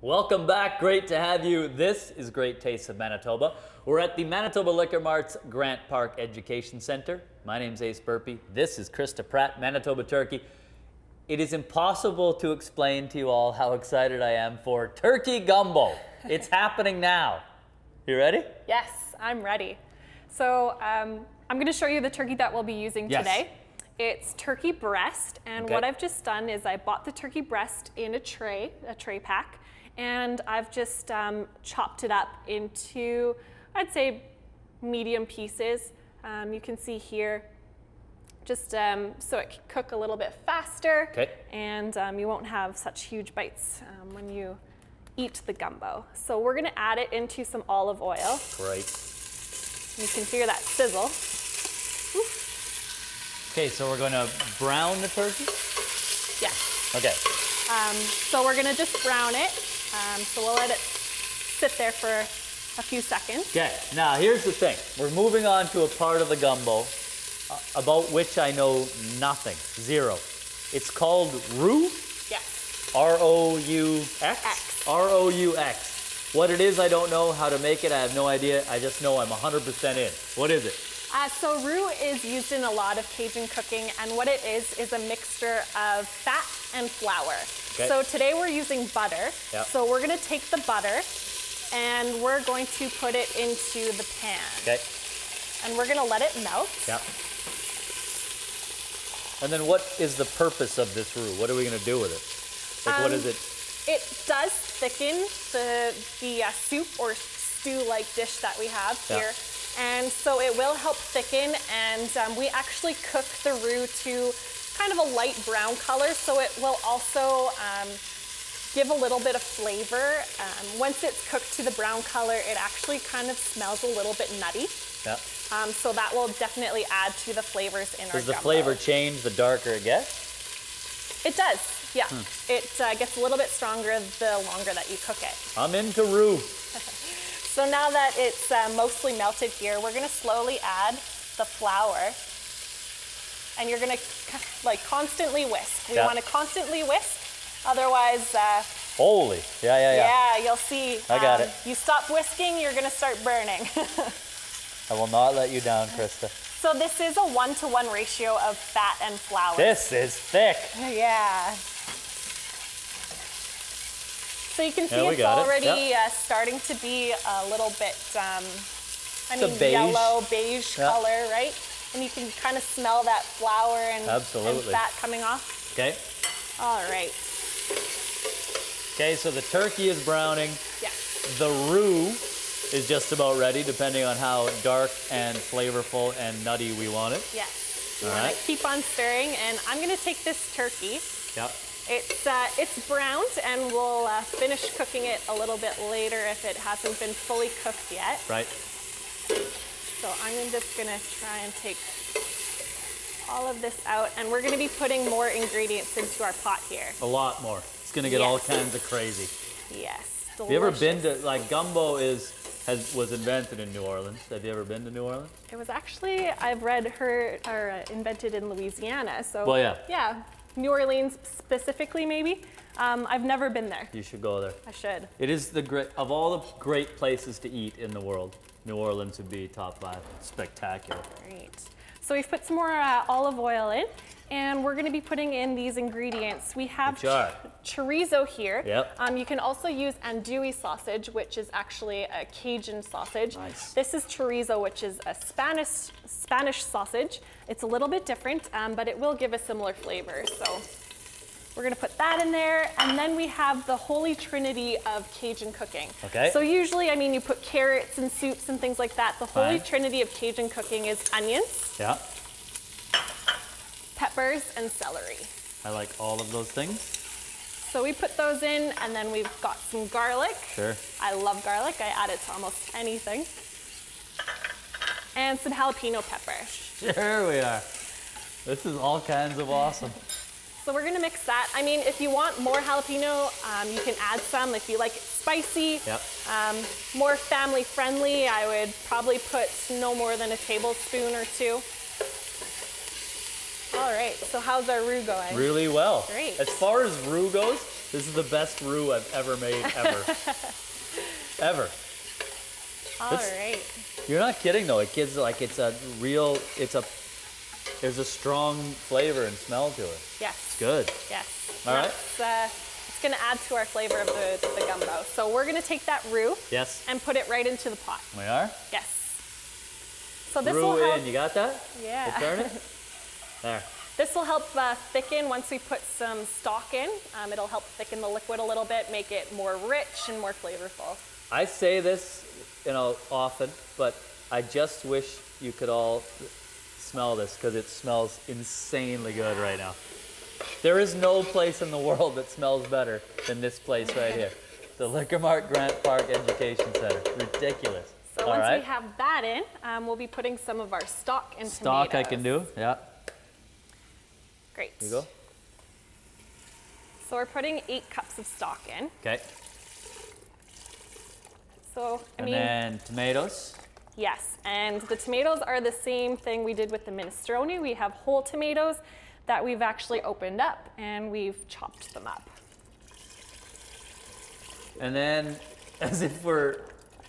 Welcome back. Great to have you. This is Great Tastes of Manitoba. We're at the Manitoba Liquor Mart's Grant Park Education Center. My name's Ace Burpee. This is Krista Pratt, Manitoba Turkey. It is impossible to explain to you all how excited I am for Turkey Gumbo. It's happening now. You ready? Yes, I'm ready. So I'm going to show you the turkey that we'll be using today. It's turkey breast, and what I've just done is I bought the turkey breast in a tray pack, and I've just chopped it up into, I'd say, medium pieces. You can see here, just so it can cook a little bit faster, and you won't have such huge bites when you eat the gumbo. So we're gonna add it into some olive oil. Great. You can hear that sizzle. Okay, so we're gonna brown the turkey? Yes. Okay. So we're gonna just brown it. So we'll let it sit there for a few seconds. Okay, now here's the thing. We're moving on to a part of the gumbo about which I know nothing, zero. It's called roux? Yes. R-O-U-X? X. R-O-U-X. What it is, I don't know. How to make it, I have no idea. I just know I'm 100% in. What is it? So roux is used in a lot of Cajun cooking, and what it is a mixture of fat and flour. Okay. So today we're using butter. Yep. So we're gonna take the butter and we're going to put it into the pan. Okay. And we're gonna let it melt. Yep. And then what is the purpose of this roux? What are we gonna do with it? Like what is it? It does thicken the soup or stew-like dish that we have here. And so it will help thicken, and we actually cook the roux to kind of a light brown color, so it will also give a little bit of flavor. Once it's cooked to the brown color, it actually kind of smells a little bit nutty. Yeah. So that will definitely add to the flavors in our gumbo. Does the flavor change the darker it gets? It does, yeah. It gets a little bit stronger the longer that you cook it. I'm into roux. So now that it's mostly melted here, we're gonna slowly add the flour, and you're gonna like constantly whisk. We wanna constantly whisk, otherwise... Holy, yeah, you'll see. I got it. You stop whisking, you're gonna start burning. I will not let you down, Krista. So this is a 1-to-1 ratio of fat and flour. This is thick. Yeah. So you can see it's already starting to be a little bit, yellow, beige color, right? And you can kind of smell that flour and fat coming off. Okay. All right. Okay, so the turkey is browning. Yeah. The roux is just about ready, depending on how dark and flavorful and nutty we want it. Yes. You want to keep on stirring, and I'm going to take this turkey. Yep. It's browned, and we'll finish cooking it a little bit later if it hasn't been fully cooked yet. Right. So I'm just gonna try and take all of this out, and we're gonna be putting more ingredients into our pot here. A lot more. It's gonna get all kinds of crazy. Yes. Delicious. Have you ever been to, like, gumbo was invented in New Orleans. Have you ever been to New Orleans? It was actually, I've read invented in Louisiana. So well, yeah. Yeah. New Orleans specifically, maybe. I've never been there. You should go there. I should. It is of all the great places to eat in the world, New Orleans would be top 5. Spectacular. Great. So we've put some more olive oil in, and we're going to be putting in these ingredients. We have chorizo here. Yep. You can also use andouille sausage, which is actually a Cajun sausage. Nice. This is chorizo, which is a Spanish sausage. It's a little bit different, but it will give a similar flavor. So we're gonna put that in there, and then we have the holy trinity of Cajun cooking. Okay. So usually, you put carrots and soups and things like that. The holy trinity of Cajun cooking is onions, peppers, and celery. I like all of those things. So we put those in, and then we've got some garlic. Sure. I love garlic. I add it to almost anything. And some jalapeno pepper. Sure we are. This is all kinds of awesome. So we're gonna mix that. If you want more jalapeno, you can add some. If you like it spicy, more family friendly, I would probably put no more than a tablespoon or 2. All right, so how's our roux going? Really well. Great. As far as roux goes, This is the best roux I've ever made, ever. Ever. All right. You're not kidding though. It gives like there's a strong flavor and smell to it. Yes. It's good. Yes. All right. It's going to add to our flavor of the gumbo. So we're going to take that roux. Yes. And put it right into the pot. We are? Yes. So this roux will help. in. You got that? Yeah. We'll turn it. There. This will help thicken once we put some stock in. It'll help thicken the liquid a little bit, make it more rich and more flavorful. I say this, often, but I just wish you could all smell this because it smells insanely good right now. There is no place in the world that smells better than this place right here. The Liquor Mart Grant Park Education Center. Ridiculous. So once we have that in, we'll be putting some of our stock and stock tomatoes. I can do, yeah. Great. Here you go. So we're putting 8 cups of stock in. Okay. So, and then tomatoes. Yes, and the tomatoes are the same thing we did with the minestrone. We have whole tomatoes that we've actually opened up and we've chopped them up. And then, as if we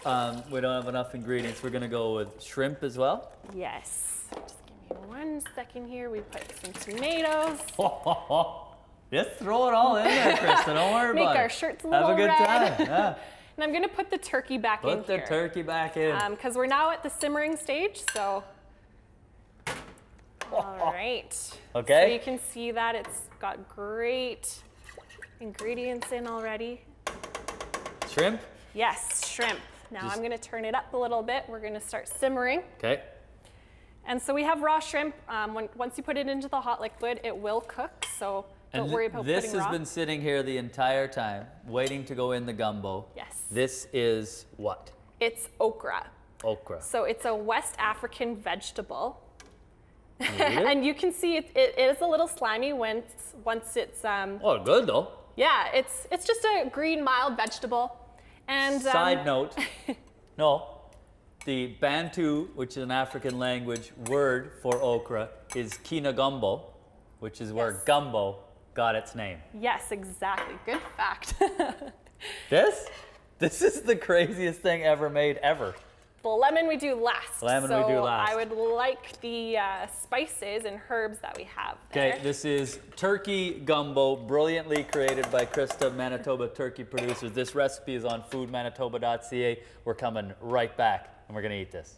don't have enough ingredients, we're gonna go with shrimp as well. Yes. Just give me 1 second here. We put some tomatoes. Just throw it all in there, Krista. Don't worry about it. Make our shirts a little red. Have a good time. Yeah. And I'm gonna put the turkey back in here. Put the turkey back in. Because we're now at the simmering stage, so. All right. Okay. So you can see that it's got great ingredients in already. Shrimp? Yes, shrimp. Now I'm gonna turn it up a little bit. We're gonna start simmering. Okay. And so we have raw shrimp. Once you put it into the hot liquid, it will cook, so don't worry about putting raw. This has been sitting here the entire time, waiting to go in the gumbo. Yes. This is what? It's okra. Okra. So it's a West African vegetable. Really? And you can see it is a little slimy once it's oh, good though. Yeah, it's just a green mild vegetable. And side note, no, the Bantu, which is an African language word for okra, is kinagumbo, which is where gumbo got its name. Yes, exactly. Good fact. This is the craziest thing ever made ever. The lemon we do last. Lemon we do last. I would like the spices and herbs that we have there. Okay, this is turkey gumbo, brilliantly created by Krista, Manitoba Turkey Producers. This recipe is on foodManitoba.ca. We're coming right back, and we're gonna eat this.